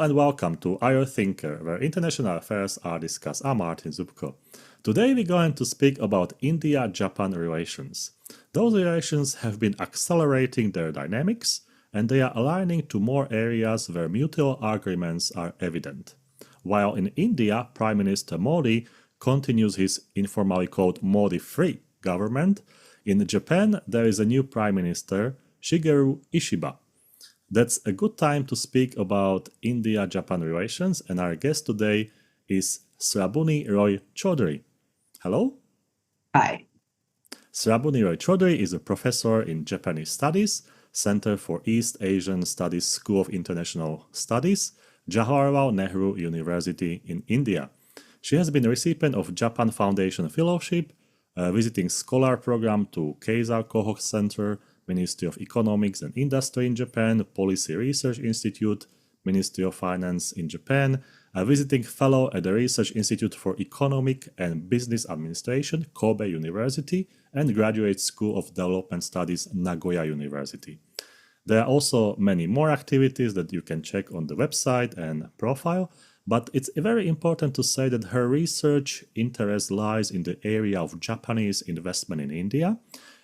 and welcome to IO Thinker, where international affairs are discussed. I'm Martin Zupko. Today we're going to speak about India-Japan relations. Those relations have been accelerating their dynamics, and they are aligning to more areas where mutual agreements are evident. While in India, Prime Minister Modi continues his informally called Modi-free government, in Japan there is a new Prime Minister, Shigeru Ishiba. That's a good time to speak about India-Japan relations, and our guest today is Srabani Roy Choudhury. Hello? Hi. Srabani Roy Choudhury is a professor in Japanese Studies, Center for East Asian Studies, School of International Studies, Jawaharlal Nehru University in India. She has been a recipient of Japan Foundation Fellowship, a visiting scholar program to Keizai Koho Center, Ministry of Economics and Industry in Japan, Policy Research Institute, Ministry of Finance in Japan, a visiting fellow at the Research Institute for Economic and Business Administration, Kobe University, and Graduate School of Development Studies, Nagoya University. There are also many more activities that you can check on the website and profile, but it's very important to say that her research interest lies in the area of Japanese investment in India.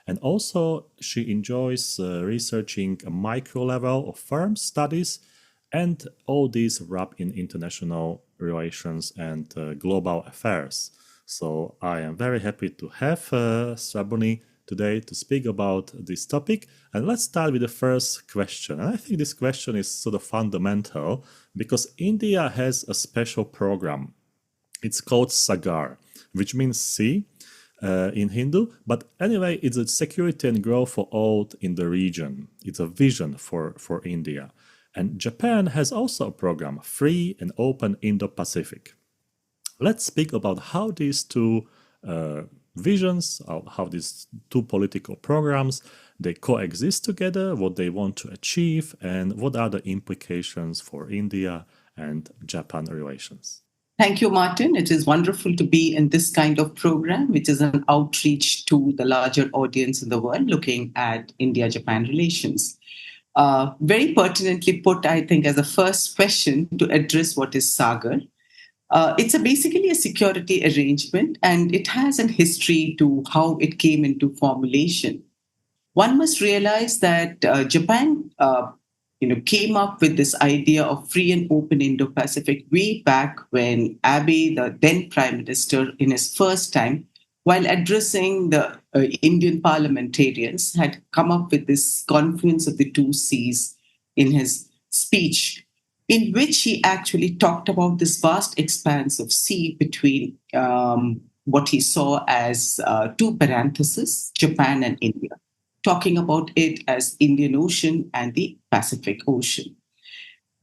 And also, she enjoys researching a micro level of firm studies, and all these wrap in international relations and global affairs. So I am very happy to have Srabani today to speak about this topic. And let's start with the first question. And I think this question is sort of fundamental because India has a special program. It's called SAGAR, which means sea in Hindu, but anyway, it's a security and growth for all in the region. It's a vision for India. And Japan has also a program, Free and Open Indo-Pacific. Let's speak about how these two visions, how these two political programs, they coexist together, what they want to achieve, and what are the implications for India and Japan relations. Thank you, Martin. It is wonderful to be in this kind of program, which is an outreach to the larger audience in the world looking at India-Japan relations. Very pertinently put, I think, as a first question to address what is SAGAR. It's basically a security arrangement, and it has a history to how it came into formulation. One must realize that Japan came up with this idea of free and open Indo-Pacific way back when Abe, the then Prime Minister, in his first time, while addressing the Indian parliamentarians, had come up with this confluence of the two seas in his speech, in which he actually talked about this vast expanse of sea between what he saw as two parentheses, Japan and India, talking about it as Indian Ocean and the Pacific Ocean.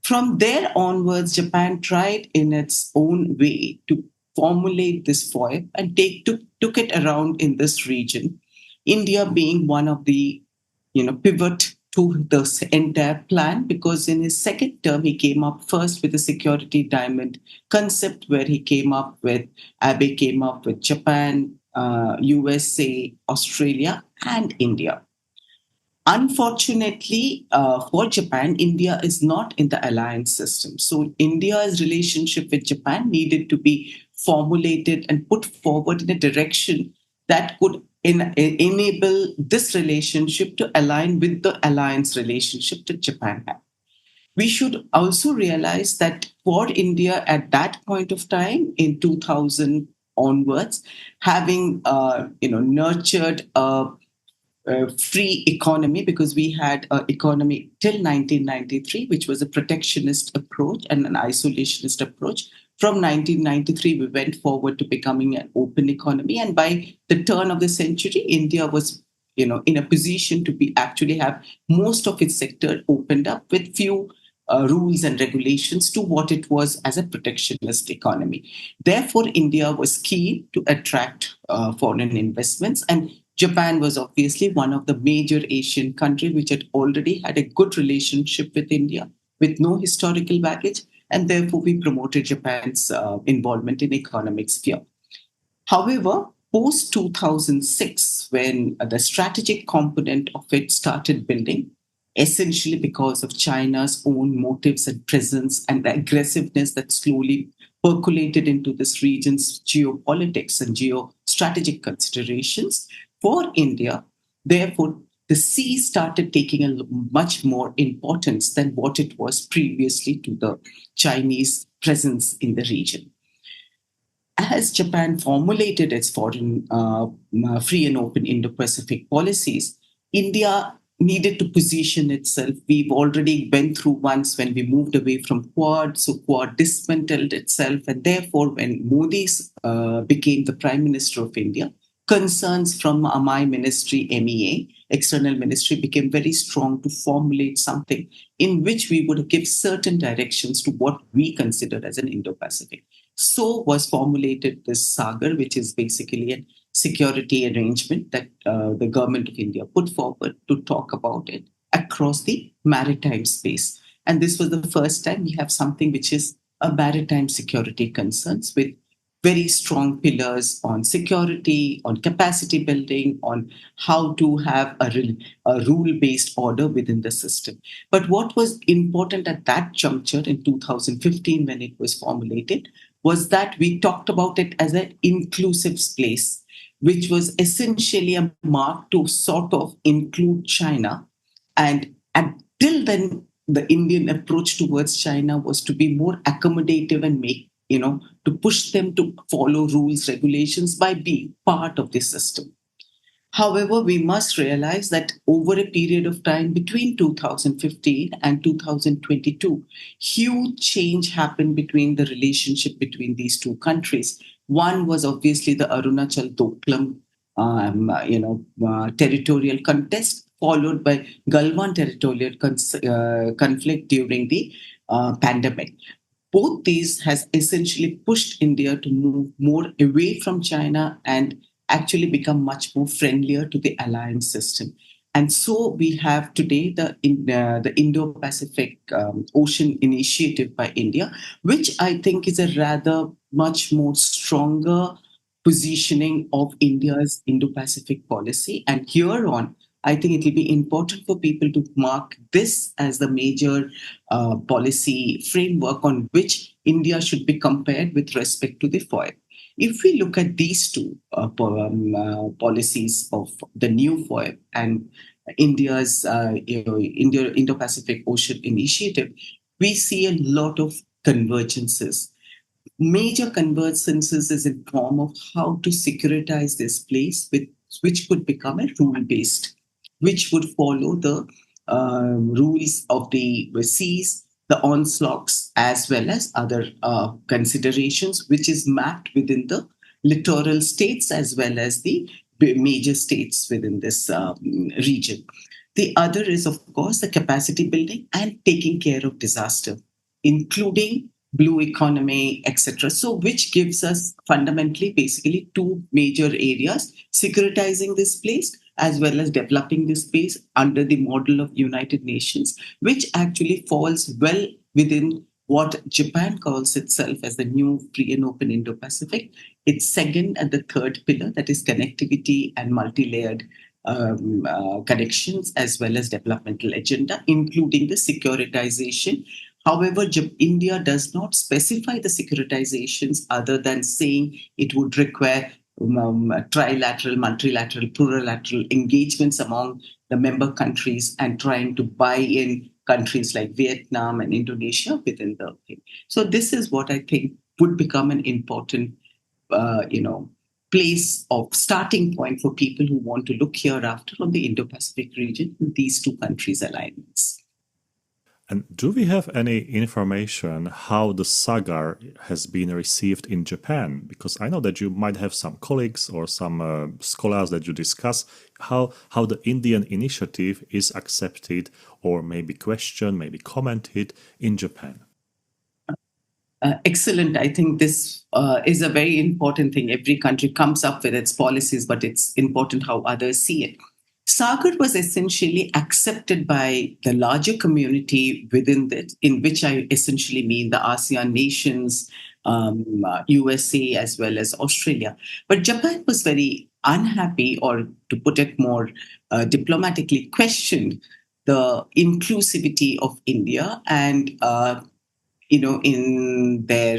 From there onwards, Japan tried in its own way to formulate this FOIP and took it around in this region, India being one of the pivot to this entire plan, because in his second term, he came up first with the security diamond concept, where Abe came up with Japan, USA, Australia, and India. Unfortunately, for Japan, India is not in the alliance system. So India's relationship with Japan needed to be formulated and put forward in a direction that could enable this relationship to align with the alliance relationship that Japan had. We should also realize that for India at that point of time, in 2000 onwards, having nurtured a free economy, because we had an economy till 1993, which was a protectionist approach and an isolationist approach. From 1993, we went forward to becoming an open economy. And by the turn of the century, India was in a position to actually have most of its sector opened up with few rules and regulations to what it was as a protectionist economy. Therefore, India was keen to attract foreign investments, and Japan was obviously one of the major Asian countries which had already had a good relationship with India with no historical baggage, and therefore we promoted Japan's involvement in economic sphere. However, post 2006, when the strategic component of it started building, essentially because of China's own motives and presence and the aggressiveness that slowly percolated into this region's geopolitics and geostrategic considerations for India. Therefore, the sea started taking a much more importance than what it was previously to the Chinese presence in the region. As Japan formulated its foreign free and open Indo-Pacific policies, India needed to position itself. We've already went through once when we moved away from Quad, so Quad dismantled itself, and therefore, when Modi became the Prime Minister of India, concerns from my ministry, MEA, External Ministry, became very strong to formulate something in which we would give certain directions to what we consider as an Indo-Pacific. So was formulated this SAGAR, which is basically a security arrangement that the government of India put forward to talk about it across the maritime space. And this was the first time we have something which is a maritime security concerns with very strong pillars on security, on capacity building, on how to have a rule-based order within the system. But what was important at that juncture in 2015 when it was formulated was that we talked about it as an inclusive space, which was essentially a mark to sort of include China. And until then, the Indian approach towards China was to be more accommodative and make, to push them to follow rules, regulations by being part of the system. However, we must realize that over a period of time between 2015 and 2022, huge change happened between the relationship between these two countries. One was obviously the Arunachal Doklam, territorial contest, followed by Galwan territorial conflict during the pandemic. Both these has essentially pushed India to move more away from China and actually become much more friendlier to the alliance system. And so we have today the Indo-Pacific Ocean Initiative by India, which I think is a rather much more stronger positioning of India's Indo-Pacific policy. And here on, I think it will be important for people to mark this as the major policy framework on which India should be compared with respect to the FOIP. If we look at these two policies of the new FOIP and India's Indo-Pacific Ocean Initiative, we see a lot of convergences. Major convergences is in form of how to securitize this place, which could become a rule-based, which would follow the rules of the seas, the onslaughts, as well as other considerations, which is mapped within the littoral states as well as the major states within this region. The other is, of course, the capacity building and taking care of disaster, including blue economy, etc. So, which gives us fundamentally, basically, two major areas: securitizing this place as well as developing this space under the model of United Nations, which actually falls well within what Japan calls itself as the new free and open Indo-Pacific. Its second and the third pillar, that is connectivity and multi-layered connections, as well as developmental agenda, including the securitization. However, India does not specify the securitizations other than saying it would require trilateral, multilateral, plurilateral engagements among the member countries and trying to buy in countries like Vietnam and Indonesia within the thing. So this is what I think would become an important, place of starting point for people who want to look hereafter on the Indo-Pacific region in these two countries' alignments. And do we have any information how the SAGAR has been received in Japan? Because I know that you might have some colleagues or some scholars that you discuss how the Indian initiative is accepted or maybe questioned, maybe commented in Japan. Excellent. I think this is a very important thing. Every country comes up with its policies, but it's important how others see it. SAGAR was essentially accepted by the larger community within it, in which I essentially mean the ASEAN nations, USA, as well as Australia. But Japan was very unhappy, or to put it more diplomatically, questioned the inclusivity of India and in their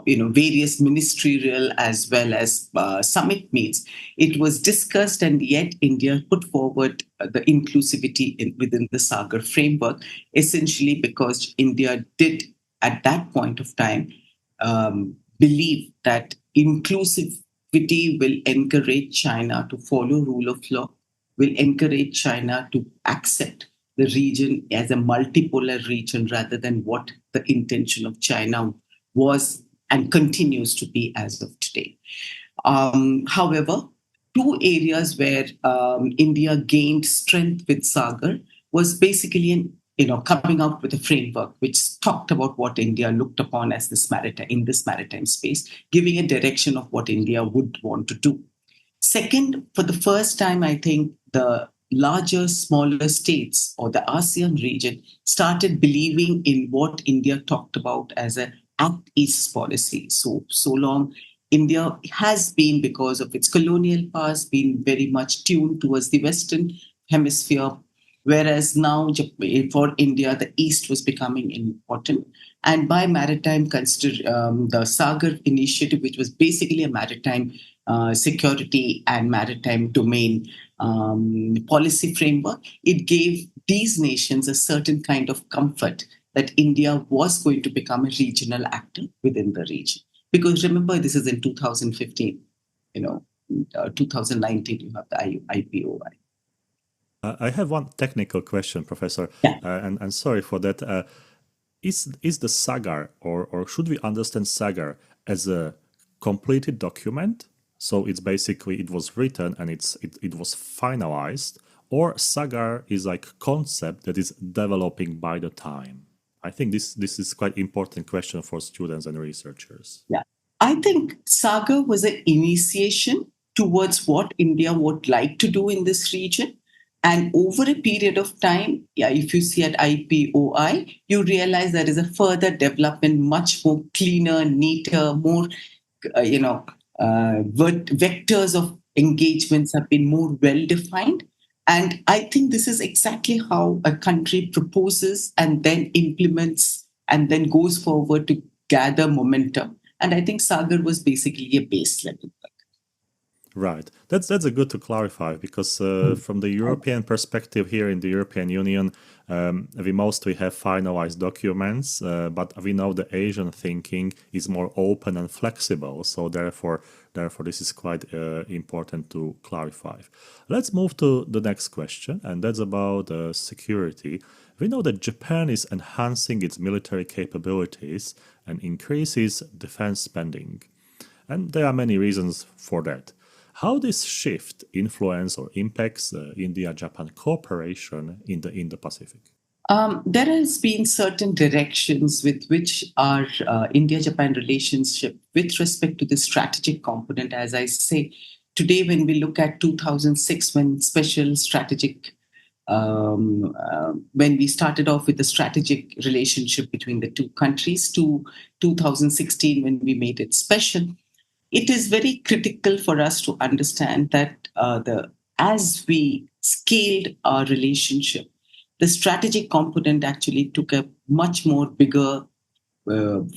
various ministerial as well as summit meets, it was discussed, and yet India put forward the inclusivity within the SAGAR framework, essentially because India did at that point of time believe that inclusivity will encourage China to follow rule of law, will encourage China to accept the region as a multipolar region rather than what the intention of China was and continues to be as of today. However, two areas where India gained strength with SAGAR was basically coming up with a framework which talked about what India looked upon as this maritime space, giving a direction of what India would want to do. Second, for the first time, I think the larger, smaller states or the ASEAN region started believing in what India talked about as a Act East policy. So long, India has been, because of its colonial past, been very much tuned towards the Western hemisphere, whereas now for India, the East was becoming important. And by maritime, consider the SAGAR initiative, which was basically a maritime security and maritime domain policy framework, it gave these nations a certain kind of comfort that India was going to become a regional actor within the region. Because remember, this is in 2015, 2019, you have the IPOI. I have one technical question, Professor, Yeah. and sorry for that. Is the SAGAR, or should we understand SAGAR as a completed document? So it's basically, it was written and it was finalized, or SAGAR is like concept that is developing by the time? I think this is quite important question for students and researchers. Yeah. I think SAGAR was an initiation towards what India would like to do in this region. And over a period of time, if you see at IPOI, you realize there is a further development, much more cleaner, neater, more, vectors of engagements have been more well defined. And I think this is exactly how a country proposes and then implements and then goes forward to gather momentum. And I think SAGAR was basically a base level. Right. That's a good to clarify, because from the European perspective here in the European Union, we mostly have finalized documents, but we know the Asian thinking is more open and flexible. So therefore, this is quite important to clarify. Let's move to the next question, and that's about security. We know that Japan is enhancing its military capabilities and increases defense spending. And there are many reasons for that. How this shift influence or impacts India-Japan cooperation in the Indo-Pacific? There has been certain directions with which our India-Japan relationship, with respect to the strategic component, as I say, today when we look at 2006, when special strategic, when we started off with the strategic relationship between the two countries, to 2016 when we made it special, it is very critical for us to understand that as we scaled our relationship, the strategic component actually took a much more bigger, level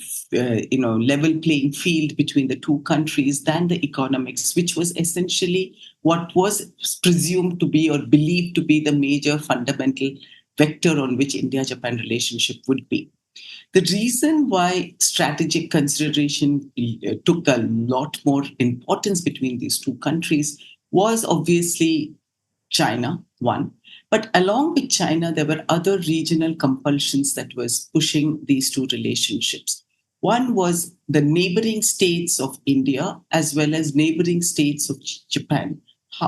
playing field between the two countries than the economics, which was essentially what was presumed to be or believed to be the major fundamental vector on which India-Japan relationship would be. The reason why strategic consideration took a lot more importance between these two countries was obviously China, one. But along with China, there were other regional compulsions that was pushing these two relationships. One was the neighboring states of India as well as neighboring states of Japan,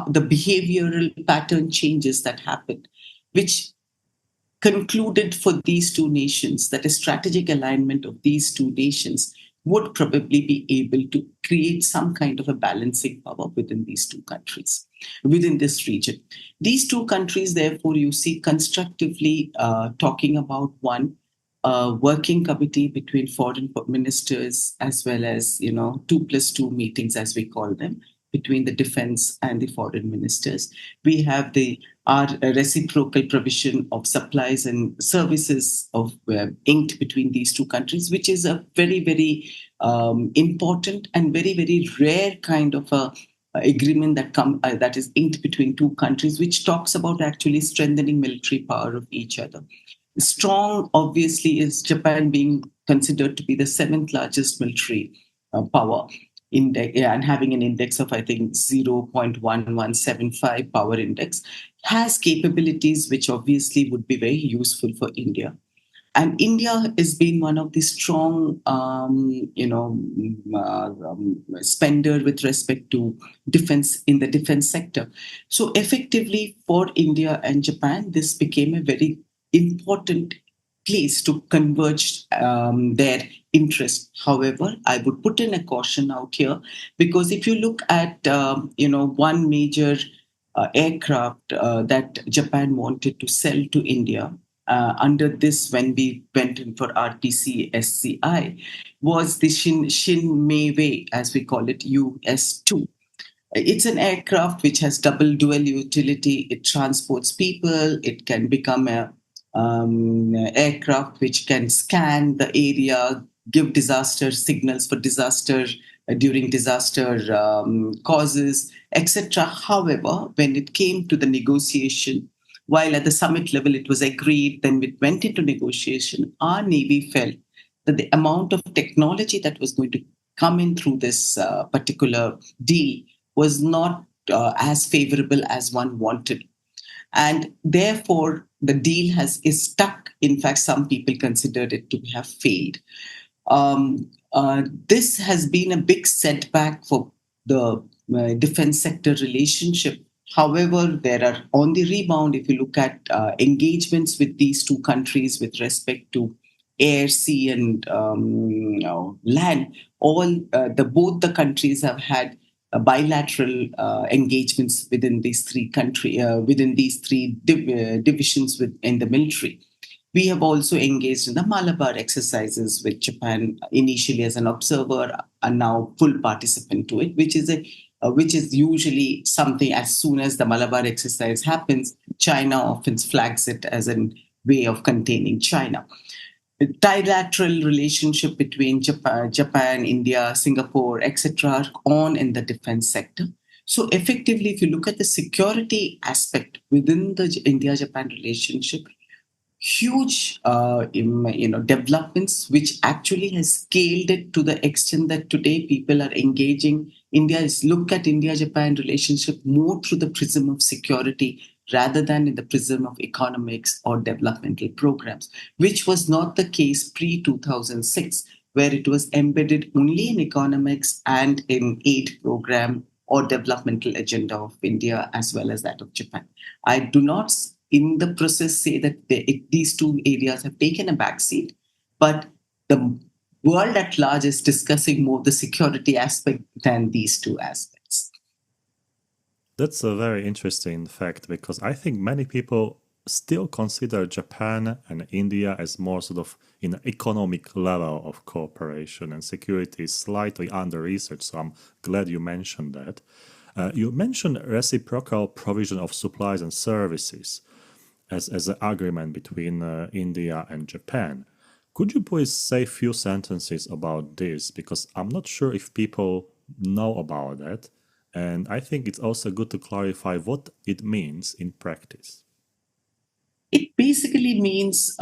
the behavioral pattern changes that happened, which concluded for these two nations that a strategic alignment of these two nations would probably be able to create some kind of a balancing power within these two countries, within this region. These two countries, therefore, you see constructively talking about one working committee between foreign ministers, as well as 2+2 meetings, as we call them, between the defense and the foreign ministers. We have the our reciprocal provision of supplies and services of inked between these two countries, which is a very, very important and very, very rare kind of a agreement that is inked between two countries, which talks about actually strengthening military power of each other. Strong, obviously, is Japan being considered to be the seventh largest military power index, and having an index of, I think, 0.1175 power index, has capabilities which obviously would be very useful for India. And India has been one of the strong, spender with respect to defense in the defense sector. So effectively, for India and Japan, this became a very important place to converge their interest. However, I would put in a caution out here, because if you look at one major aircraft that Japan wanted to sell to India under this, when we went in for RPC SCI, was the Shin Meiwei, as we call it, US-2. It's an aircraft which has double dual utility. It transports people. It can become a aircraft which can scan the area, give disaster signals for disaster during disaster causes, etc. However, when it came to the negotiation, while at the summit level it was agreed, then it went into negotiation, our Navy felt that the amount of technology that was going to come in through this particular deal was not as favorable as one wanted. And therefore, the deal is stuck. In fact, some people considered it to have failed. This has been a big setback for the defense sector relationship. However, there are on the rebound, if you look at engagements with these two countries with respect to air, sea, and land, both the countries have had bilateral engagements within these three divisions in the military. We have also engaged in the Malabar exercises with Japan, initially as an observer and now full participant to it, which is usually something. As soon as the Malabar exercise happens, China often flags it as a way of containing China. The trilateral relationship between Japan, India, Singapore, etc., on in the defense sector. So effectively, if you look at the security aspect within the India-Japan relationship, huge developments, which actually has scaled it to the extent that today people are engaging. India is look at India-Japan relationship more through the prism of security rather than in the prism of economics or developmental programs, which was not the case pre-2006, where it was embedded only in economics and in aid program or developmental agenda of India as well as that of Japan. I do not in the process say that these two areas have taken a backseat, but the world at large is discussing more the security aspect than these two aspects. That's a very interesting fact, because I think many people still consider Japan and India as more sort of in an economic level of cooperation, and security is slightly under research. So I'm glad you mentioned that. You mentioned reciprocal provision of supplies and services as an agreement between India and Japan. Could you please say a few sentences about this? Because I'm not sure if people know about that. And I think it's also good to clarify what it means in practice. It basically means,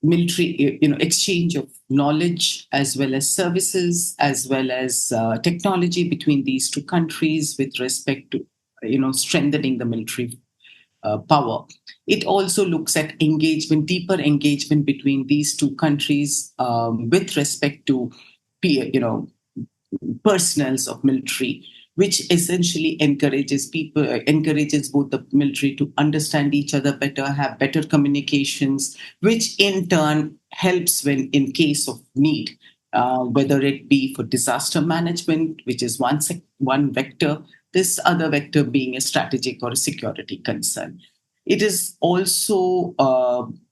military, exchange of knowledge as well as services, as well as technology between these two countries with respect to, strengthening the military power. It also looks at engagement, deeper engagement between these two countries with respect to, personnels of military, which essentially encourages both the military to understand each other better, have better communications, which in turn helps when in case of need, whether it be for disaster management, which is one vector, this other vector being a strategic or a security concern. It is also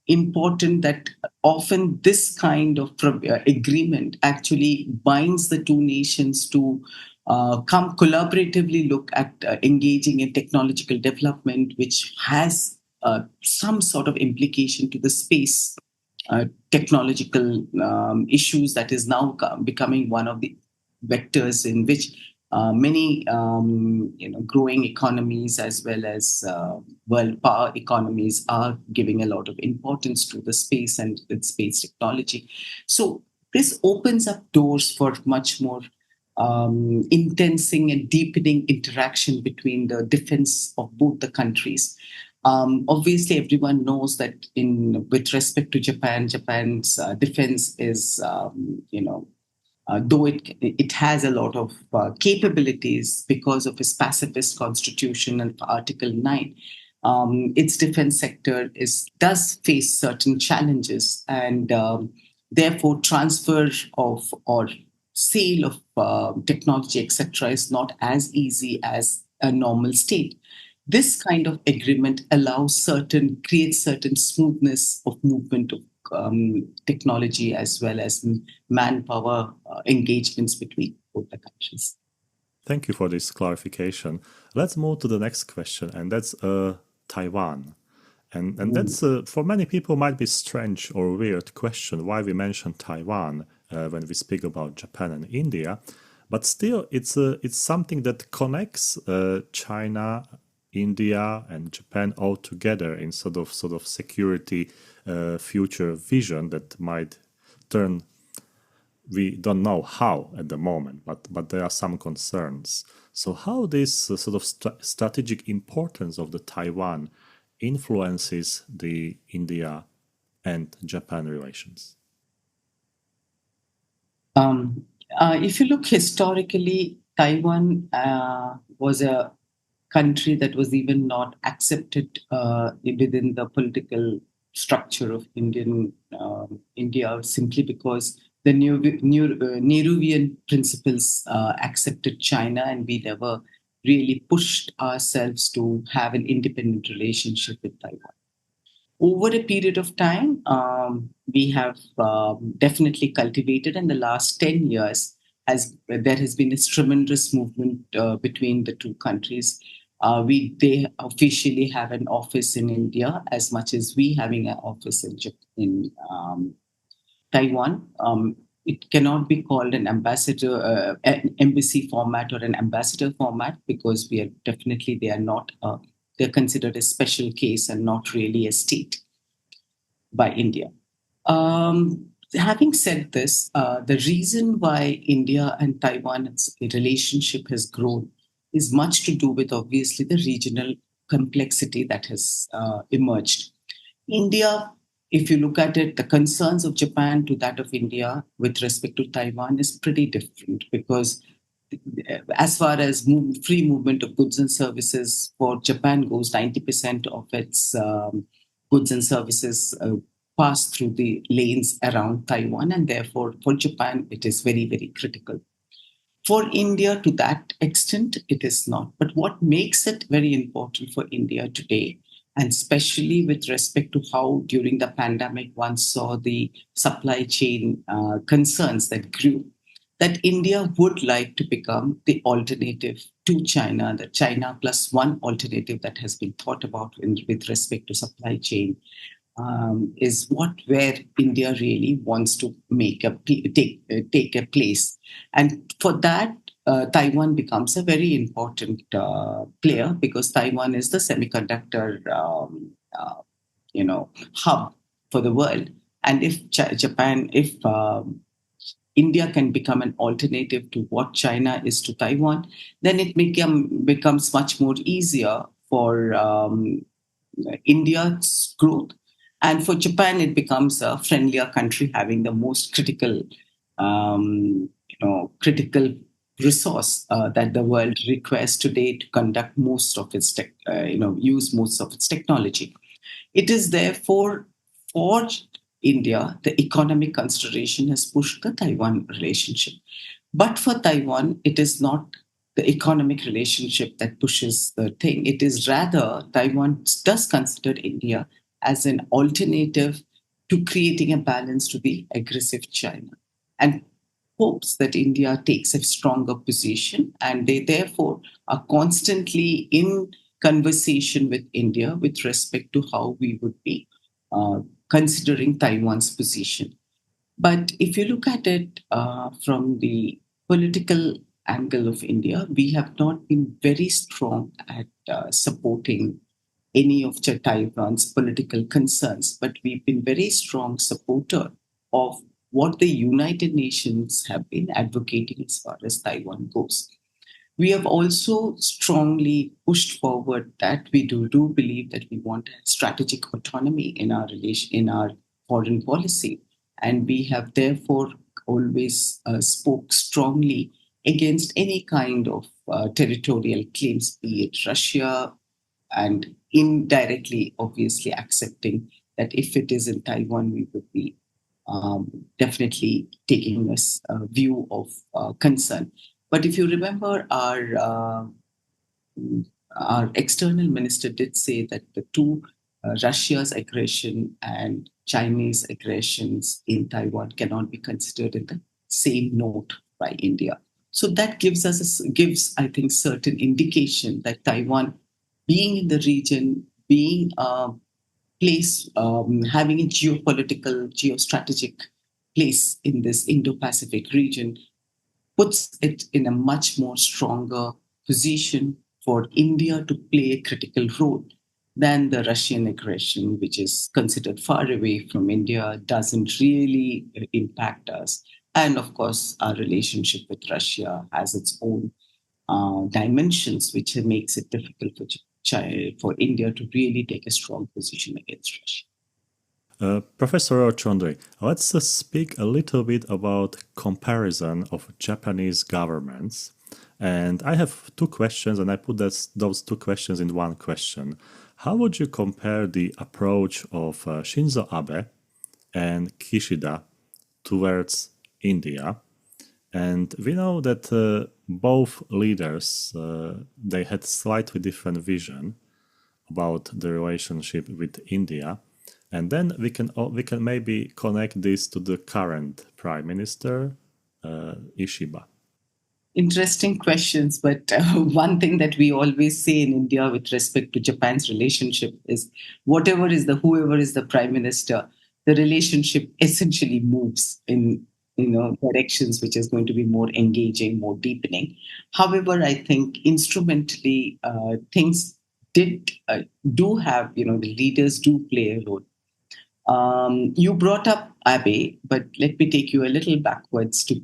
important that often this kind of agreement actually binds the two nations to come collaboratively look at engaging in technological development, which has some sort of implication to the space technological issues that is now becoming one of the vectors in which many growing economies as well as world power economies are giving a lot of importance to the space and its space technology. So this opens up doors for much more intensing and deepening interaction between the defense of both the countries. Obviously, everyone knows that with respect to Japan, Japan's defense is, though it has a lot of capabilities because of its pacifist constitution and Article 9, its defense sector does face certain challenges, and therefore transfer of or sale of technology, etc., is not as easy as a normal state. This kind of agreement creates certain smoothness of movement of technology as well as manpower engagements between both the countries. Thank you for this clarification. Let's move to the next question, and that's Taiwan. And that's, for many people, might be strange or weird question why we mention Taiwan when we speak about Japan and India. But still, it's something that connects China, India, and Japan all together in sort of security future vision that might turn. We don't know how at the moment, but there are some concerns. So how this sort of strategic importance of the Taiwan influences the India and Japan relations? If you look historically, Taiwan was a country that was even not accepted within the political structure of India, simply because the Nehruvian principles accepted China, and we never really pushed ourselves to have an independent relationship with Taiwan. Over a period of time, we have definitely cultivated in the last 10 years, as there has been a tremendous movement between the two countries. They officially have an office in India as much as we having an office in Taiwan. It cannot be called an embassy format or an ambassador format, because they are not. They're considered a special case and not really a state by India. Having said this, the reason why India and Taiwan's relationship has grown is much to do with, obviously, the regional complexity that has emerged. India, if you look at it, the concerns of Japan to that of India with respect to Taiwan is pretty different, because as far as free movement of goods and services for Japan goes, 90% of its goods and services pass through the lanes around Taiwan, and therefore for Japan it is very, very critical. For India, to that extent, it is not. But what makes it very important for India today, and especially with respect to how during the pandemic one saw the supply chain concerns that grew, that India would like to become the alternative to China, the China plus one alternative that has been thought about with respect to supply chain, is where India really wants to take a place. And for that, Taiwan becomes a very important player, because Taiwan is the semiconductor hub for the world. And if India can become an alternative to what China is to Taiwan, then it becomes much more easier for India's growth. And for Japan, it becomes a friendlier country, having the most critical resource that the world requires today to conduct most of its use most of its technology. It is therefore for India, the economic consideration has pushed the Taiwan relationship. But for Taiwan, it is not the economic relationship that pushes the thing. It is rather Taiwan does consider India as an alternative to creating a balance to the aggressive China. And hopes that India takes a stronger position, and they therefore are constantly in conversation with India with respect to how we would be considering Taiwan's position. But if you look at it from the political angle of India, we have not been very strong at supporting any of Taiwan's political concerns, but we've been very strong supporter of what the United Nations have been advocating as far as Taiwan goes. We have also strongly pushed forward that we do believe that we want strategic autonomy in our in our foreign policy, and we have therefore always spoke strongly against any kind of territorial claims, be it Russia, and indirectly, obviously, accepting that if it is in Taiwan, we would be definitely taking a view of concern. But if you remember, our external minister did say that the two Russia's aggression and Chinese aggressions in Taiwan cannot be considered in the same note by India. So that gives I think certain indication that Taiwan, being in the region, being a place, having a geopolitical, geostrategic place in this Indo-Pacific region, puts it in a much more stronger position for India to play a critical role than the Russian aggression, which is considered far away from India, doesn't really impact us. And of course, our relationship with Russia has its own dimensions, which makes it difficult for India to really take a strong position against Russia. Professor Roy Choudhury, let's speak a little bit about comparison of Japanese governments. And I have two questions, and I put those two questions in one question. How would you compare the approach of Shinzo Abe and Kishida towards India? And we know that both leaders, they had slightly different vision about the relationship with India. And then we can maybe connect this to the current Prime Minister, Ishiba. Interesting questions, but one thing that we always say in India with respect to Japan's relationship is whoever is the Prime Minister, the relationship essentially moves in directions which is going to be more engaging, more deepening. However, I think instrumentally things do have, the leaders do play a role. You brought up Abe, but let me take you a little backwards to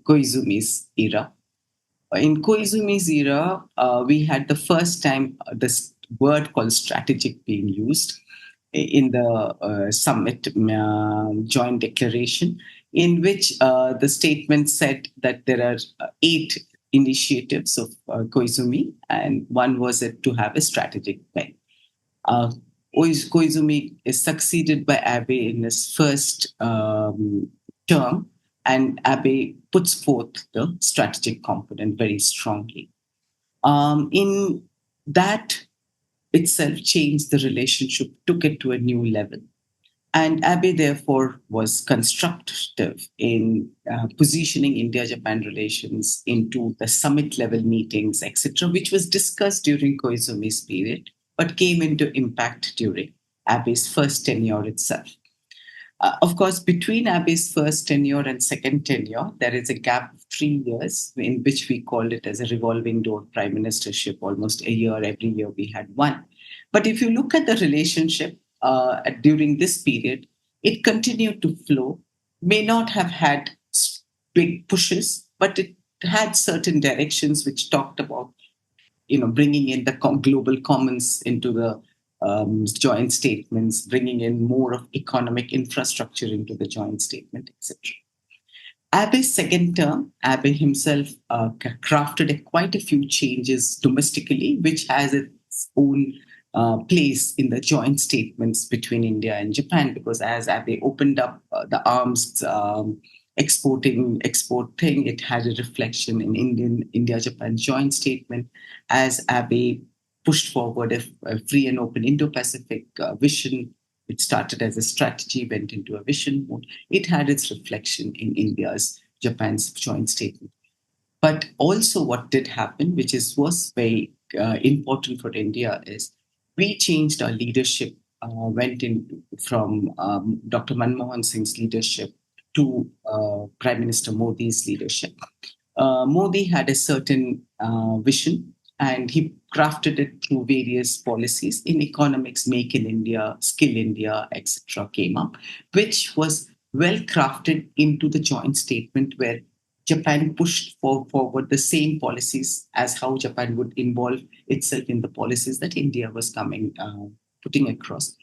Koizumi's era. In Koizumi's era, we had the first time this word called strategic being used in the summit joint declaration, in which the statement said that there are 8 initiatives of Koizumi, and one was to have a strategic plan. Koizumi is succeeded by Abe in his first term, and Abe puts forth the strategic component very strongly. In that itself changed the relationship, took it to a new level. And Abe, therefore, was constructive in positioning India-Japan relations into the summit-level meetings, etc., which was discussed during Koizumi's period, but came into impact during Abe's first tenure itself. Of course, between Abe's first tenure and second tenure, there is a gap of 3 years in which we called it as a revolving door prime ministership. Almost a year, every year we had one. But if you look at the relationship during this period, it continued to flow, may not have had big pushes, but it had certain directions which talked about, bringing in the global commons into the joint statements, bringing in more of economic infrastructure into the joint statement, etc. Abe's second term, Abe himself crafted quite a few changes domestically, which has its own place in the joint statements between India and Japan, because as Abe opened up the arms export thing, it had a reflection in India-Japan joint statement. As Abe pushed forward a free and open Indo-Pacific vision, which started as a strategy, went into a vision mode. It had its reflection in India's Japan's joint statement. But also, what did happen, which was very important for India, is we changed our leadership, went in from Dr. Manmohan Singh's leadership to Prime Minister Modi's leadership. Modi had a certain vision, and he crafted it through various policies in economics. Make in India, Skill India, etc. came up, which was well crafted into the joint statement where Japan pushed forward the same policies as how Japan would involve itself in the policies that India was putting across,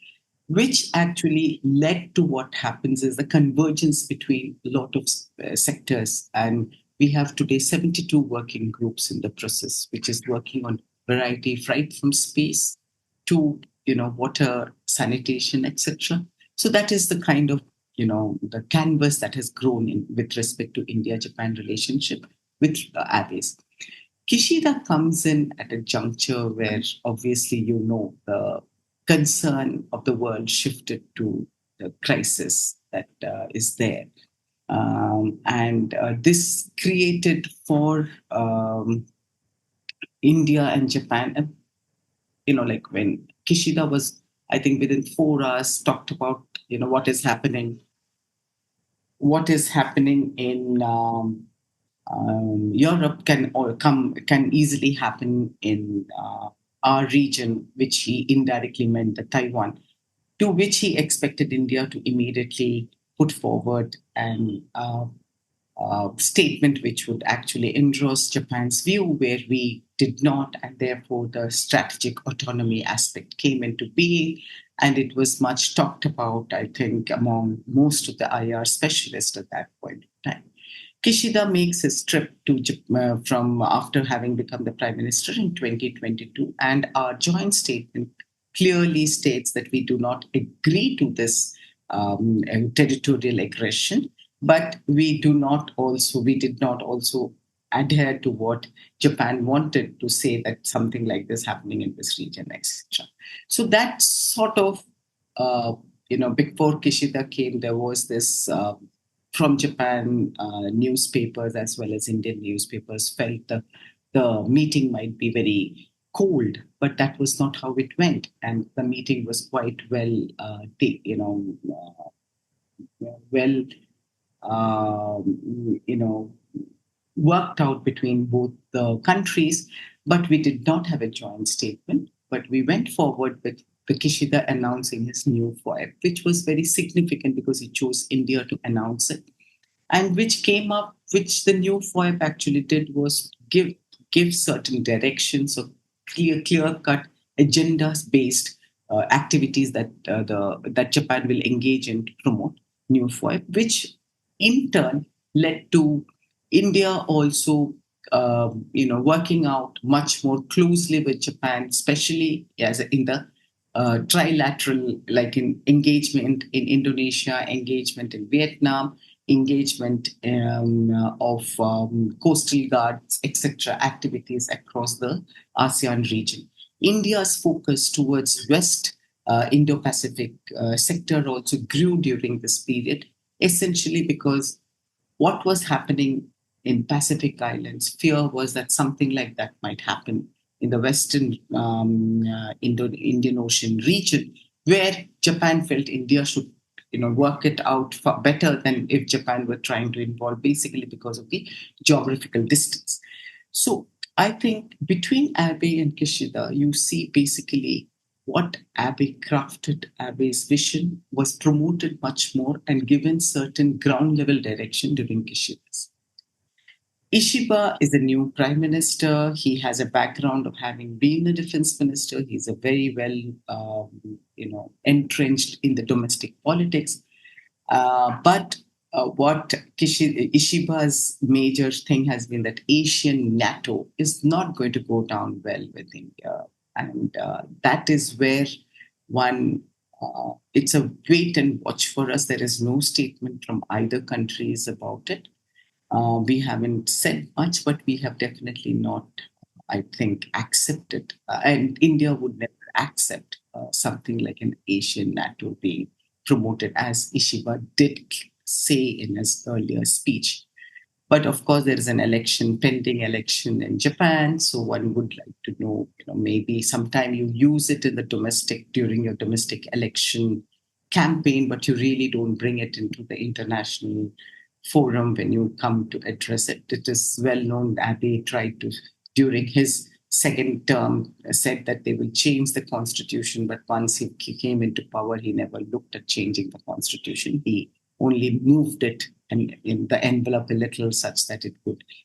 which actually led to what happens is the convergence between a lot of sectors. And we have today 72 working groups in the process, which is working on variety, right from space to water, sanitation, etc. So that is the kind of the canvas that has grown in with respect to India-Japan relationship with Abe's. Kishida comes in at a juncture where obviously the concern of the world shifted to the crisis that is there. And this created for India and Japan, like when Kishida was, I think within 4 hours, talked about, what is happening in Europe can easily happen in our region, which he indirectly meant the Taiwan, to which he expected India to immediately put forward an statement which would actually endorse Japan's view, where we did not, and therefore the strategic autonomy aspect came into being. And it was much talked about, I think, among most of the IR specialists at that point in time. Kishida makes his trip to from after having become the prime minister in 2022, and our joint statement clearly states that we do not agree to this territorial aggression, but we did not also adhere to what Japan wanted to say, that something like this happening in this region, etc. So that sort of before Kishida came, there was this. From Japan, newspapers as well as Indian newspapers felt the meeting might be very cold, but that was not how it went, and the meeting was quite well, worked out between both the countries. But we did not have a joint statement. But we went forward with the Kishida announcing his new FOIP, which was very significant because he chose India to announce it, and which the new FOIP actually did was give certain directions of clear cut agendas based activities that Japan will engage in to promote new FOIP, which in turn led to India also working out much more closely with Japan, especially as in the trilateral, like in engagement in Indonesia, engagement in Vietnam, engagement of coastal guards, etc., activities across the ASEAN region. India's focus towards West Indo-Pacific sector also grew during this period, essentially because what was happening in Pacific Islands, fear was that something like that might happen in the Western Indian Ocean region, where Japan felt India should work it out far better than if Japan were trying to involve, basically because of the geographical distance. So I think between Abe and Kishida, you see basically what Abe crafted. Abe's vision was promoted much more and given certain ground level direction during Kishida's. Ishiba is a new prime minister. He has a background of having been a defense minister. He's a very well, entrenched in the domestic politics. But what Ishiba's major thing has been that Asian NATO is not going to go down well with India, and that is where it's a wait and watch for us. There is no statement from either countries about it. We haven't said much, but we have definitely not, I think, accepted. And India would never accept something like an Asian NATO being promoted, as Ishiba did say in his earlier speech. But of course, there is an pending election in Japan. So one would like to know, maybe sometime you use it in the during your domestic election campaign, but you really don't bring it into the international forum when you come to address it. It is well known that Abe tried to, during his second term, said that they will change the constitution, but once he came into power, he never looked at changing the constitution. He only moved it and in the envelope a little such that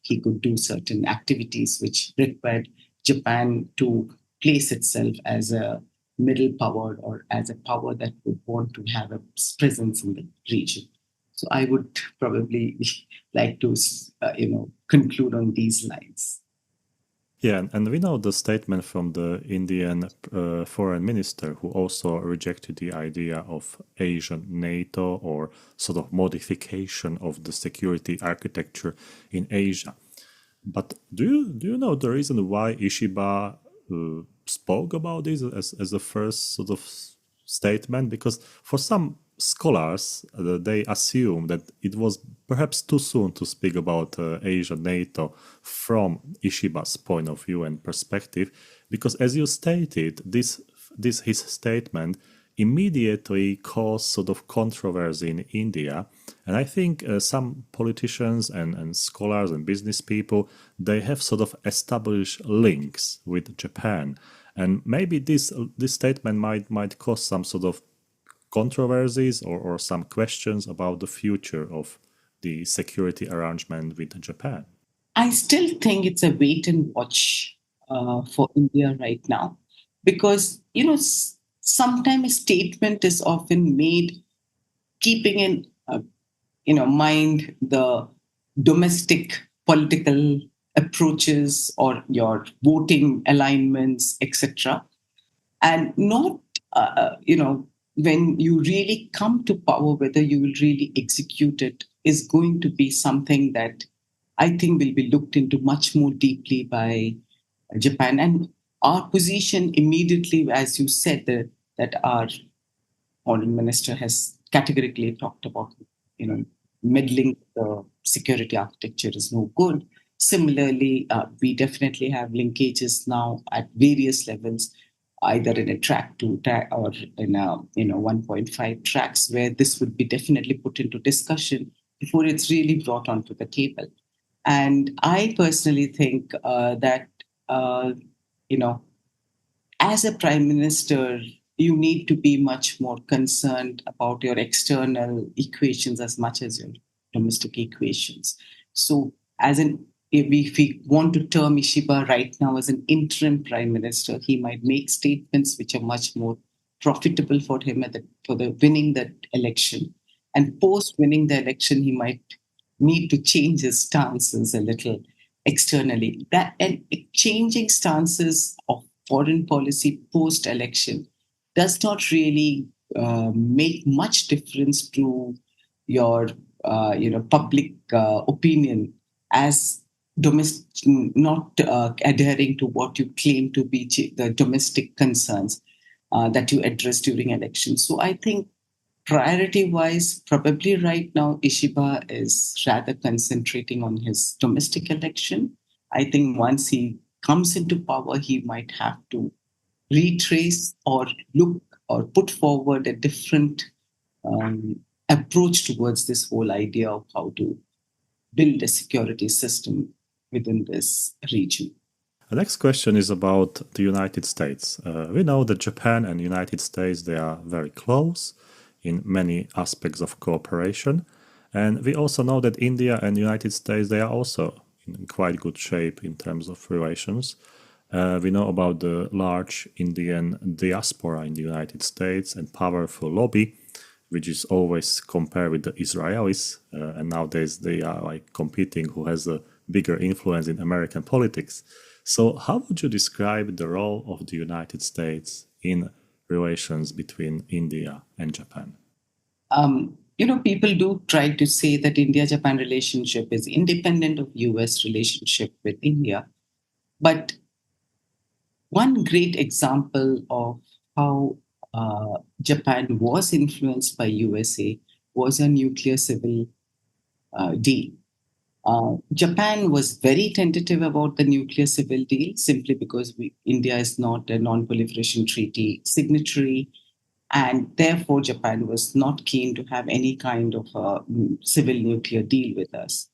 he could do certain activities which required Japan to place itself as a middle power or as a power that would want to have a presence in the region. So I would probably like to, conclude on these lines. Yeah, and we know the statement from the Indian foreign minister, who also rejected the idea of Asian NATO or sort of modification of the security architecture in Asia. But do you know the reason why Ishiba spoke about this as a first sort of statement? Because for some scholars, they assume that it was perhaps too soon to speak about Asia NATO from Ishiba's point of view and perspective, because as you stated, this his statement immediately caused sort of controversy in India. And I think some politicians and scholars and business people, they have sort of established links with Japan. And maybe this statement might cause some sort of controversies or some questions about the future of the security arrangement with Japan. I still think it's a wait and watch for India right now, because sometimes a statement is often made keeping in mind the domestic political approaches or your voting alignments, etc., and not when you really come to power, whether you will really execute it is going to be something that I think will be looked into much more deeply by Japan. And our position immediately, as you said, that our foreign minister has categorically talked about, meddling the security architecture is no good. Similarly, we definitely have linkages now at various levels, either in a track 2 track or in a 1.5 tracks, where this would be definitely put into discussion before it's really brought onto the table. And I personally think that you know as a prime minister, you need to be much more concerned about your external equations as much as your domestic equations. So, if we want to term Ishiba right now as an interim prime minister, he might make statements which are much more profitable for him for the winning that election. And post winning the election, he might need to change his stances a little externally. That and changing stances of foreign policy post election does not really make much difference to your public opinion, as not adhering to what you claim to be the domestic concerns that you address during elections. So I think priority wise, probably right now, Ishiba is rather concentrating on his domestic election. I think once he comes into power, he might have to retrace or look or put forward a different um, approach towards this whole idea of how to build a security system within this region. The next question is about the United States. We know that Japan and United States, they are very close in many aspects of cooperation. And we also know that India and United States, they are also in quite good shape in terms of relations. We know about the large Indian diaspora in the United States and powerful lobby, which is always compared with the Israelis. And nowadays they are like competing who has a bigger influence in American politics. So how would you describe the role of the United States in relations between India and Japan? People do try to say that India-Japan relationship is independent of US relationship with India. But one great example of how Japan was influenced by USA was a nuclear civil deal. Japan was very tentative about the nuclear civil deal simply because India is not a non-proliferation treaty signatory, and therefore Japan was not keen to have any kind of civil nuclear deal with us.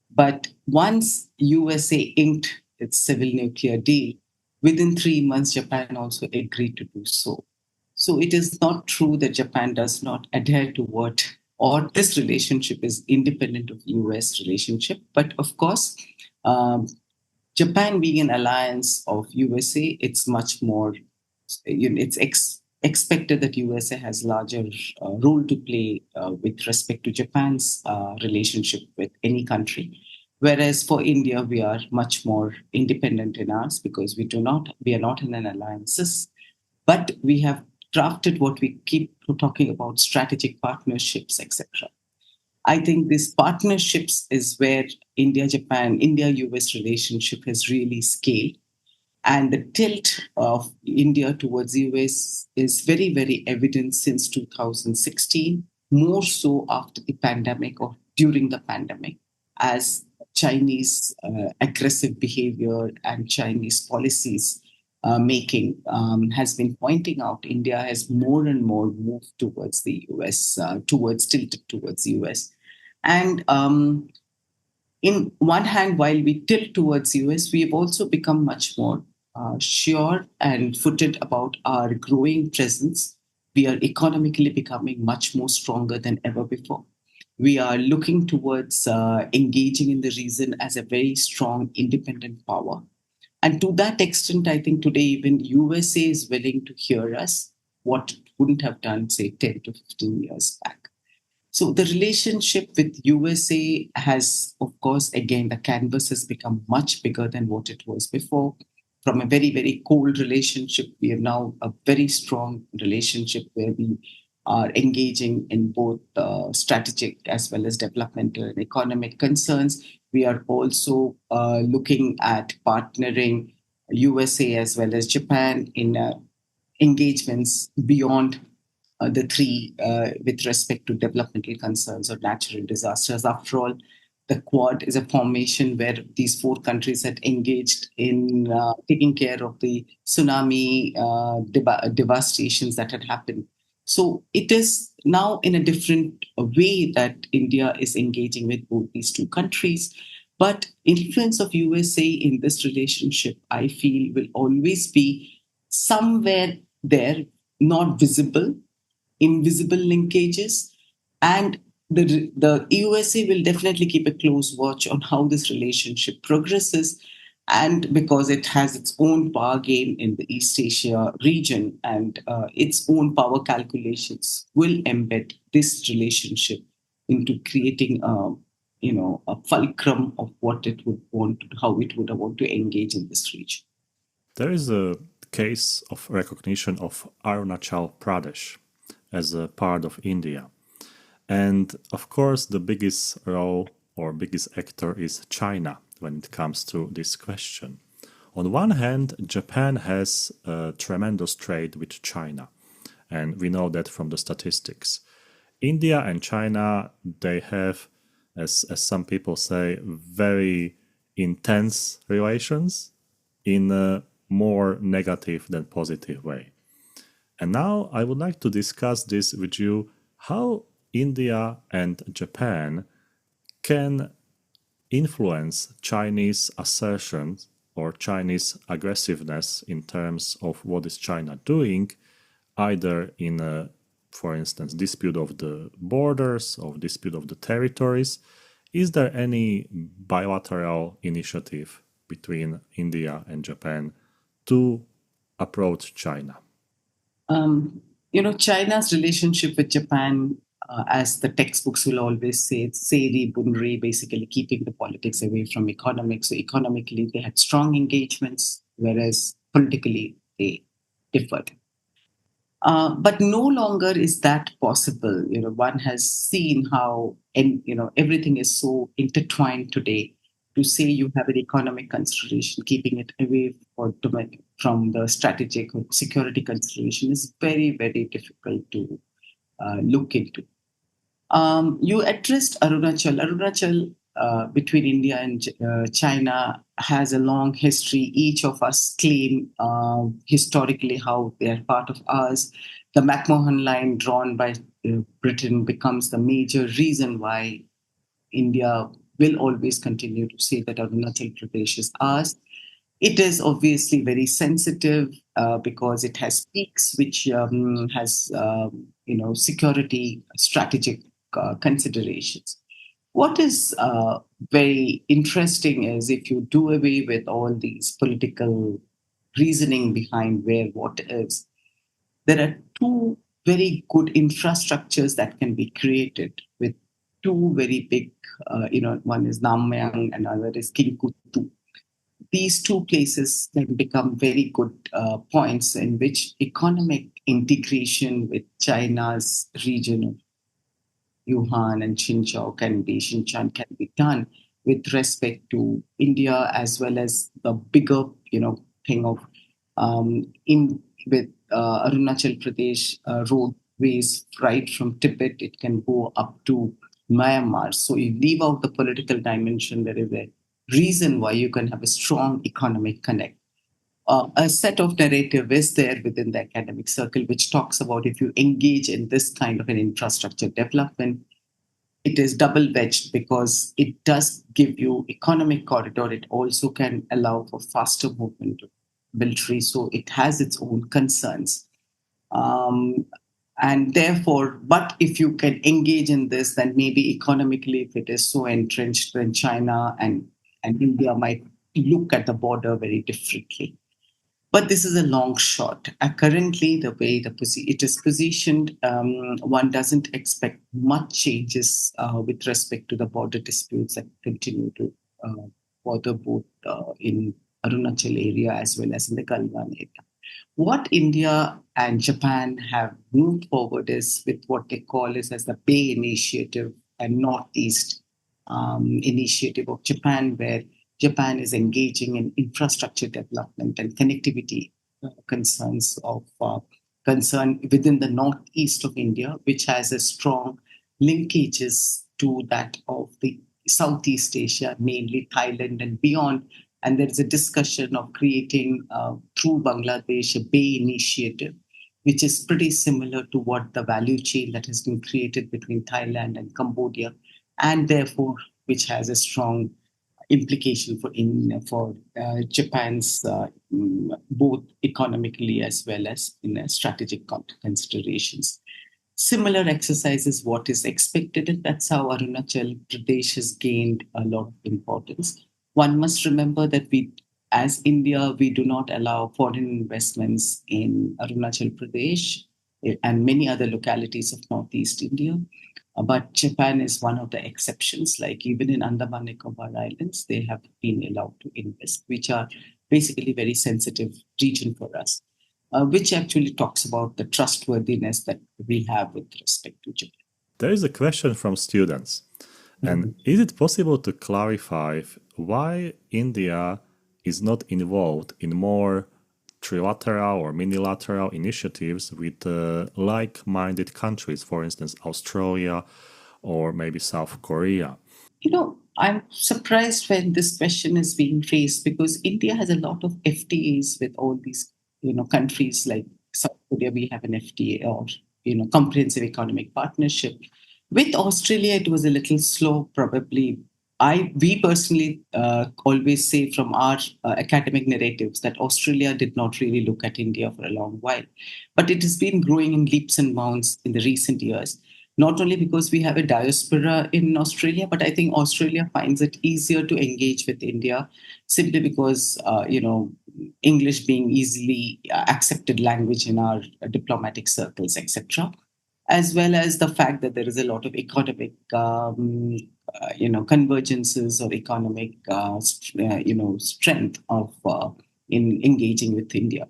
But once USA inked its civil nuclear deal, within 3 months, Japan also agreed to do so. So it is not true that Japan does not adhere to what, or this relationship is independent of US relationship. But of course, um, Japan being an alliance of USA, it's much more, it's expected that USA has larger role to play with respect to Japan's relationship with any country. Whereas for India, we are much more independent in ours because we are not in an alliances, but we have drafted what we keep talking about strategic partnerships, etc. I think these partnerships is where India US relationship has really scaled. And the tilt of India towards US is very, very evident since 2016, more so after the pandemic or during the pandemic, as Chinese aggressive behavior and Chinese policies making has been pointing out, India has more and more moved towards the US, tilted towards the US. And in one hand, while we tilt towards US, we have also become much more sure and footed about our growing presence. We are economically becoming much more stronger than ever before. We are looking towards engaging in the region as a very strong independent power. And to that extent, I think today even USA is willing to hear us, what it wouldn't have done, say, 10 to 15 years back. So the relationship with USA has, of course, again, the canvas has become much bigger than what it was before. From a very, very cold relationship, we have now a very strong relationship where we are engaging in both strategic as well as developmental and economic concerns. We are also looking at partnering USA as well as Japan in engagements beyond the three with respect to developmental concerns or natural disasters. After all, the Quad is a formation where these four countries had engaged in taking care of the tsunami devastations that had happened. So it is now in a different way that India is engaging with both these two countries. But influence of USA in this relationship, I feel, will always be somewhere there, not visible, invisible linkages. And the USA will definitely keep a close watch on how this relationship progresses. And because it has its own power game in the East Asia region and its own power calculations will embed this relationship into creating a fulcrum of what it would want, how it would want to engage in this region. There is a case of recognition of Arunachal Pradesh as a part of India. And of course, the biggest role or biggest actor is China when it comes to this question. On one hand, Japan has a tremendous trade with China, and we know that from the statistics. India and China, they have, as some people say, very intense relations in a more negative than positive way. And now I would like to discuss this with you, how India and Japan can influence Chinese assertions or Chinese aggressiveness in terms of what is China doing, either in a, for instance, dispute of the borders, of dispute of the territories. Is there any bilateral initiative between India and Japan to approach China? China's relationship with Japan, as the textbooks will always say, it's Seiri Bunri, basically keeping the politics away from economics. So economically, they had strong engagements, whereas politically, they differed. But no longer is that possible. One has seen how, and everything is so intertwined today. To say you have an economic consideration, keeping it away from the strategic or security consideration is very, very difficult to look into. You addressed Arunachal. Arunachal between India and China has a long history. Each of us claim historically how they are part of us. The McMahon line drawn by Britain becomes the major reason why India will always continue to say that Arunachal Pradesh is ours. It is obviously very sensitive because it has peaks, which has security strategic considerations. What is very interesting is if you do away with all these political reasoning behind where what is, there are two very good infrastructures that can be created with two very big, one is Namyang and other is Kinkutu. These two places can become very good points in which economic integration with China's region of Yuhan and Xinjiang can be done with respect to India as well as the bigger, thing of in with Arunachal Pradesh roadways right from Tibet, it can go up to Myanmar. So you leave out the political dimension. There is a reason why you can have a strong economic connect. A set of narrative is there within the academic circle which talks about if you engage in this kind of an infrastructure development, it is double-edged because it does give you economic corridor. It also can allow for faster movement of military. So it has its own concerns. Um, and therefore, but if you can engage in this, then maybe economically, if it is so entrenched, then China and India might look at the border very differently. But this is a long shot. Currently, the way it is positioned, one doesn't expect much changes with respect to the border disputes that continue to bother both in Arunachal area as well as in the Galwan area. What India and Japan have moved forward is with what they call is as the Bay Initiative and Northeast Initiative of Japan, where Japan is engaging in infrastructure development and connectivity concerns of concern within the northeast of India, which has a strong linkages to that of the Southeast Asia, mainly Thailand and beyond. And there is a discussion of creating through Bangladesh a Bay Initiative, which is pretty similar to what the value chain that has been created between Thailand and Cambodia, and therefore which has a strong implication for Japan's both economically as well as in strategic considerations. Similar exercises, what is expected, and that's how Arunachal Pradesh has gained a lot of importance. One must remember that we, as India, we do not allow foreign investments in Arunachal Pradesh and many other localities of Northeast India. But Japan is one of the exceptions. Like even in Andaman Nicobar Islands, they have been allowed to invest, which are basically very sensitive region for us, which actually talks about the trustworthiness that we have with respect to Japan. There is a question from students. And is it possible to clarify why India is not involved in more trilateral or minilateral initiatives with like-minded countries, for instance, Australia or maybe South Korea? I'm surprised when this question is being raised because India has a lot of FTAs with all these, countries like South Korea. We have an FTA or comprehensive economic partnership. With Australia, it was a little slow, probably. We personally always say from our academic narratives that Australia did not really look at India for a long while. But it has been growing in leaps and bounds in the recent years, not only because we have a diaspora in Australia, but I think Australia finds it easier to engage with India simply because, English being easily accepted language in our diplomatic circles, etc., as well as the fact that there is a lot of economic, convergences or economic, strength of in engaging with India.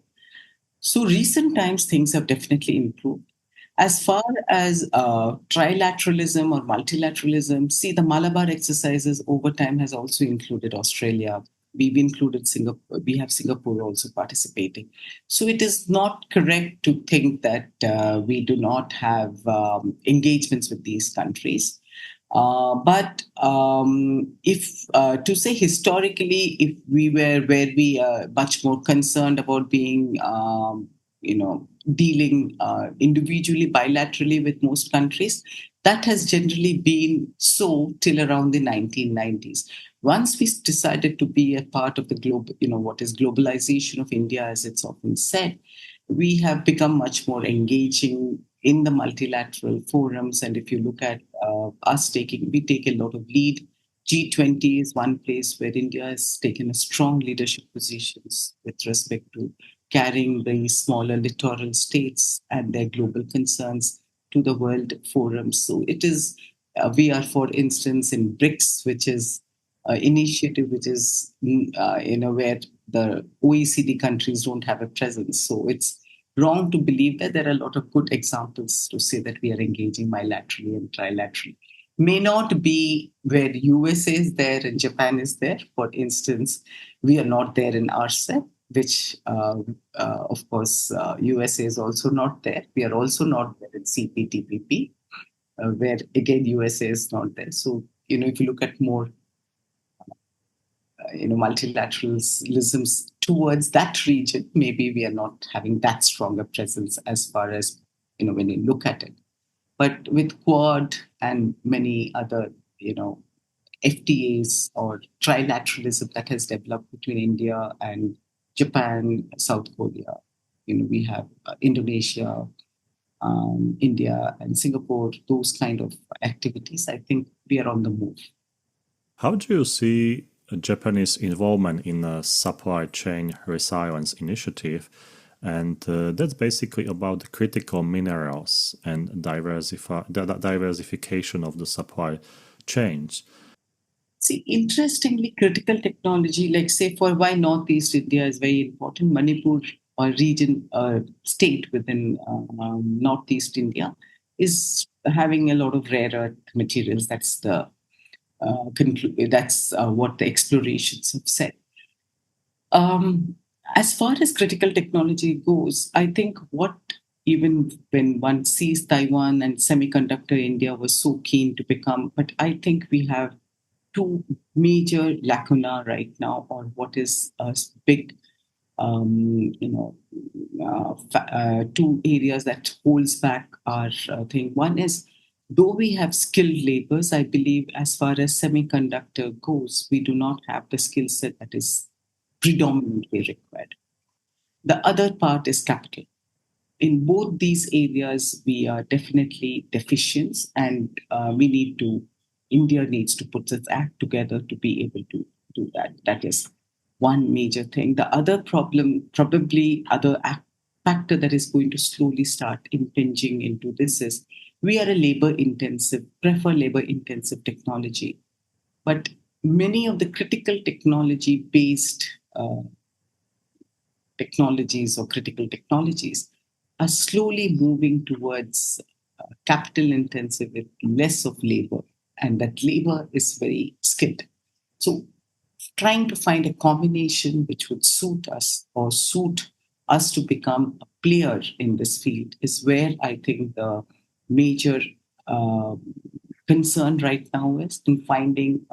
So recent times, things have definitely improved. As far as trilateralism or multilateralism, see the Malabar exercises over time has also included Australia. We've included Singapore. We have Singapore also participating. So it is not correct to think that we do not have engagements with these countries. But if to say historically, if we were where we are much more concerned about being, dealing individually, bilaterally with most countries, that has generally been so till around the 1990s. Once we decided to be a part of the globe, what is globalization of India, as it's often said, we have become much more engaging in the multilateral forums. And if you look at we take a lot of lead. G20 is one place where India has taken a strong leadership positions with respect to carrying the smaller littoral states and their global concerns to the world forums. So it is, we are, for instance, in BRICS, which is initiative which is, where the OECD countries don't have a presence. So it's wrong to believe that there are a lot of good examples to say that we are engaging bilaterally and trilaterally. May not be where USA is there and Japan is there. For instance, we are not there in RCEP, which, of course, USA is also not there. We are also not there in CPTPP, where again USA is not there. So, if you look at more multilateralisms towards that region, maybe we are not having that strong a presence as far as, when you look at it. But with Quad and many other, FTAs or trilateralism that has developed between India and Japan, South Korea, we have Indonesia, India, and Singapore, those kind of activities. I think we are on the move. How do you see Japanese involvement in a supply chain resilience initiative? And that's basically about the critical minerals and diversification of the supply chains. See, interestingly, critical technology, like say for why Northeast India is very important, Manipur or region state within Northeast India is having a lot of rare earth materials. That's what the explorations have said. As far as critical technology goes, I think even when one sees Taiwan and semiconductor India was so keen to become, but I think we have two major lacuna right now, or what is a big, two areas that holds back our thing. One is, though we have skilled labors, I believe as far as semiconductor goes, we do not have the skill set that is predominantly required. The other part is capital. In both these areas, we are definitely deficient, and India needs to put its act together to be able to do that. That is one major thing. The other problem, probably factor that is going to slowly start impinging into this is we are prefer labor intensive technology, but many of the critical technology based technologies or critical technologies are slowly moving towards capital intensive with less of labor, and that labor is very skilled. So, trying to find a combination which would suit us or suit us to become a player in this field is where I think the major uh, concern right now is in finding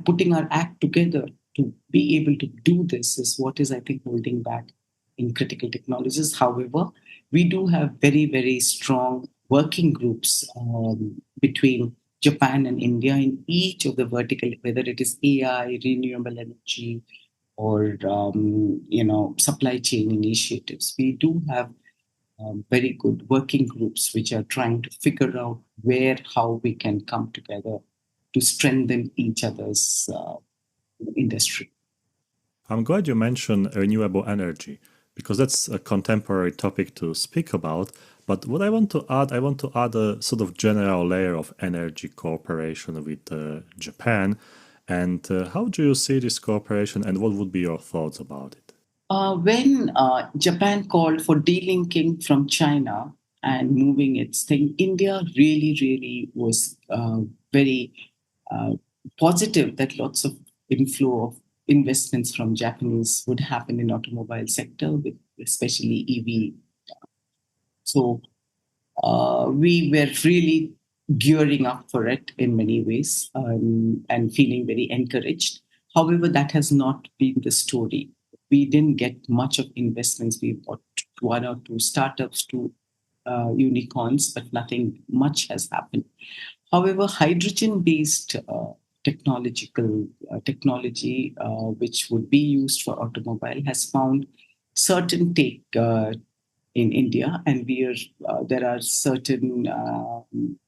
putting our act together to be able to do this is what is, I think, holding back in critical technologies. However, we do have very, very strong working groups between Japan and India in each of the vertical, whether it is AI, renewable energy, or supply chain initiatives. We do have very good working groups which are trying to figure out how we can come together to strengthen each other's industry. I'm glad you mentioned renewable energy because that's a contemporary topic to speak about. But what I want to add a sort of general layer of energy cooperation with Japan. And how do you see this cooperation and what would be your thoughts about it? When Japan called for delinking from China and moving its thing, India really, really was very uh, positive that lots of inflow of investments from Japanese would happen in automobile sector, with especially EV. So we were really gearing up for it in many ways, and feeling very encouraged. However, that has not been the story. We didn't get much of investments. We got one or two startups, two unicorns, but nothing much has happened. However, hydrogen-based technology, which would be used for automobile, has found certain take in India, and there are certain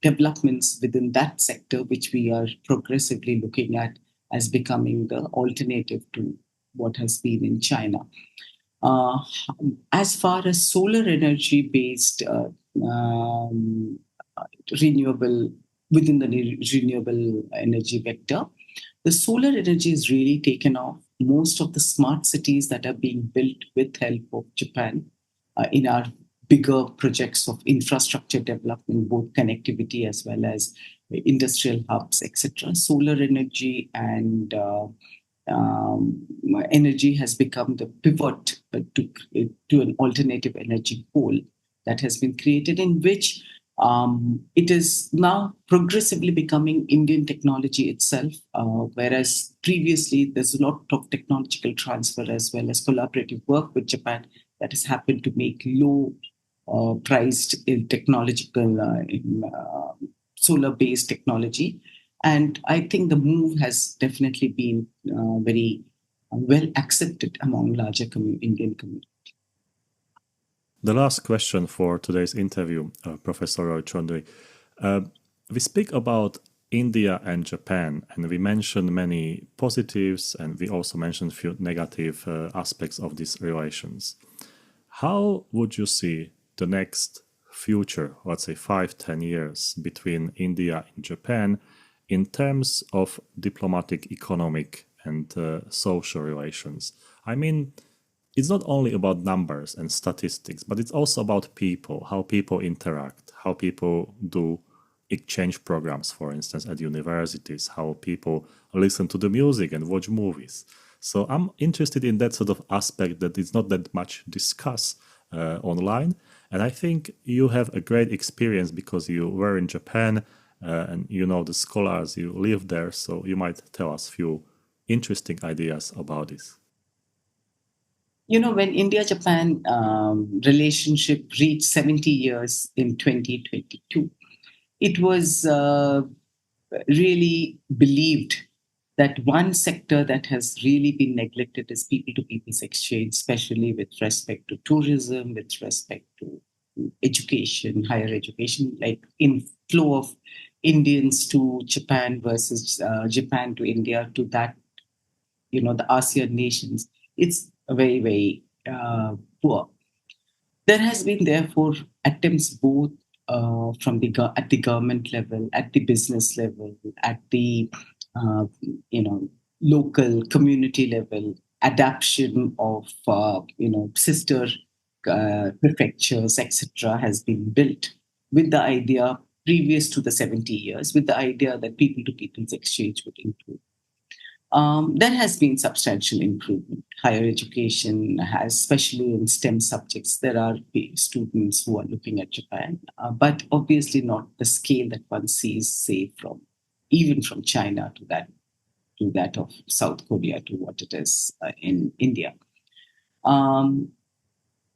developments within that sector which we are progressively looking at as becoming the alternative to what has been in China. Uh, as far as solar energy based um, renewable within the renewable energy vector, the solar energy is really taken off. Most of the smart cities that are being built with help of Japan in our bigger projects of infrastructure development, both connectivity as well as industrial hubs, etc. Solar energy and um, energy has become the pivot to an alternative energy pole that has been created, in which it is now progressively becoming Indian technology itself, whereas previously there's a lot of technological transfer as well as collaborative work with Japan that has happened to make low priced in technological solar based technology. And I think the move has definitely been very well accepted among larger Indian community. The last question for today's interview, Professor Roy Choudhury. We speak about India and Japan, and we mentioned many positives, and we also mentioned a few negative aspects of these relations. How would you see the next future, let's say 5-10 years, between India and Japan in terms of diplomatic, economic, and social relations? I mean, it's not only about numbers and statistics, but it's also about people, how people interact, how people do exchange programs, for instance, at universities, how people listen to the music and watch movies. So I'm interested in that sort of aspect that is not that much discussed online. And I think you have a great experience because you were in Japan and you know the scholars, you live there. So you might tell us a few interesting ideas about this. You know, when India-Japan relationship reached 70 years in 2022, it was really believed that one sector that has really been neglected is people-to-people's exchange, especially with respect to tourism, with respect to education, higher education, like inflow of Indians to Japan versus Japan to India to that, the ASEAN nations. It's very, very poor. There has been, therefore, attempts both from at the government level, at the business level, at the uh, you know local community level, adaptation of sister prefectures, etc., has been built with the idea previous to the 70 years, with the idea that people to people's exchange would improve. There has been substantial improvement. Higher education has, especially in STEM subjects, there are students who are looking at Japan, but obviously not the scale that one sees, say, even from China to that of South Korea to what it is in India. Um,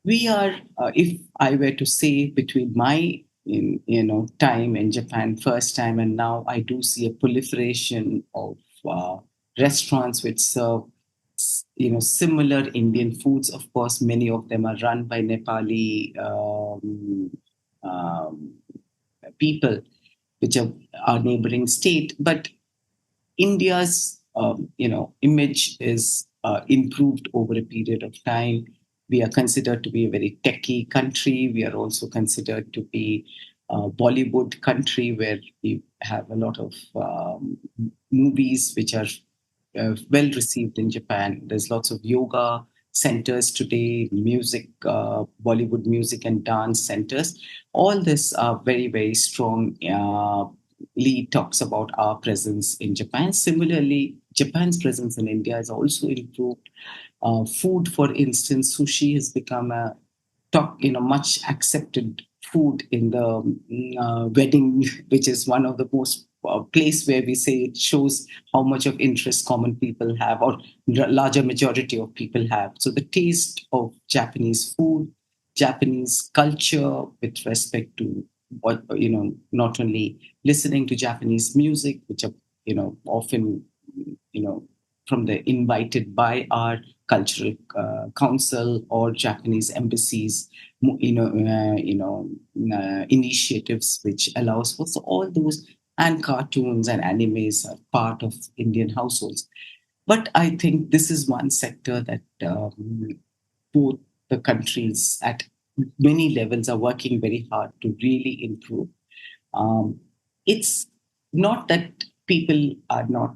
we are, if I were to say between my time in Japan first time and now, I do see a proliferation of restaurants which serve similar Indian foods. Of course, many of them are run by Nepali um, people, which are our neighboring state, but India's image is improved over a period of time. We are considered to be a very techie country. We are also considered to be a Bollywood country where we have a lot of movies which are well received in Japan. There's lots of yoga centers today, music, Bollywood music and dance centers. All this are very, very strong. Lee talks about our presence in Japan. Similarly, Japan's presence in India has also improved. Food, for instance, sushi has become a much accepted food in the wedding, which is one of the most place where we say it shows how much of interest common people have, or larger majority of people have. So the taste of Japanese food, Japanese culture with respect to what, not only listening to Japanese music, which are, often, from the invited by our cultural council or Japanese embassies, initiatives which allows for, so all those, and cartoons and animes are part of Indian households. But I think this is one sector that both the countries at many levels are working very hard to really improve. It's not that people are not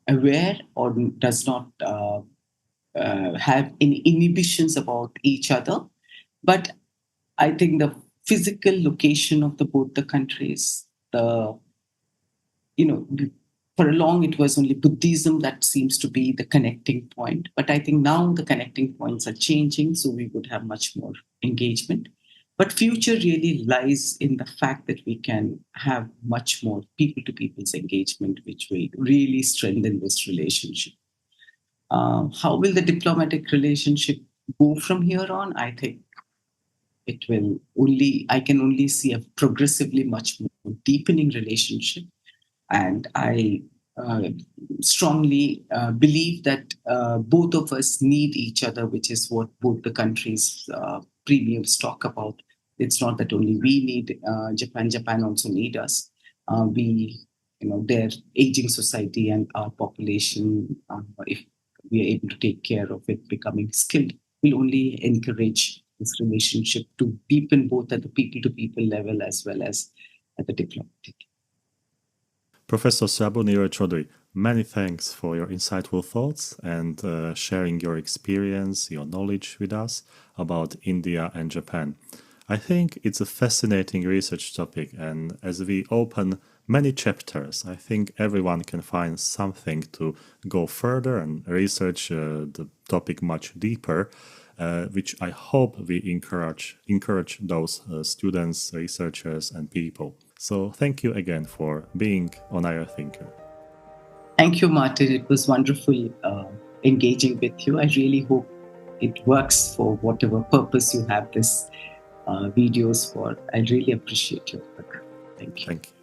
aware or does not have any inhibitions about each other, but I think the physical location of the both the countries, the you know, for a long it was only Buddhism that seems to be the connecting point. But I think now the connecting points are changing, so we would have much more engagement. But future really lies in the fact that we can have much more people to people's engagement, which will really strengthen this relationship. How will the diplomatic relationship go from here on? I think I can only see a progressively much more deepening relationship. And I uh, strongly believe that both of us need each other, which is what both the countries' premiums talk about. It's not that only we need Japan; Japan also need us. Their aging society and our population, if we are able to take care of it, becoming skilled, will only encourage this relationship to deepen both at the people-to-people level as well as at the diplomatic. Professor Srabani Roy Choudhury, many thanks for your insightful thoughts and sharing your experience, your knowledge with us about India and Japan. I think it's a fascinating research topic, and as we open many chapters, I think everyone can find something to go further and research the topic much deeper, which I hope we encourage those students, researchers, and people. So thank you again for being on IR Thinker. Thank you, Martin. It was wonderful engaging with you. I really hope it works for whatever purpose you have this videos for. I really appreciate your work. Thank you. Thank you.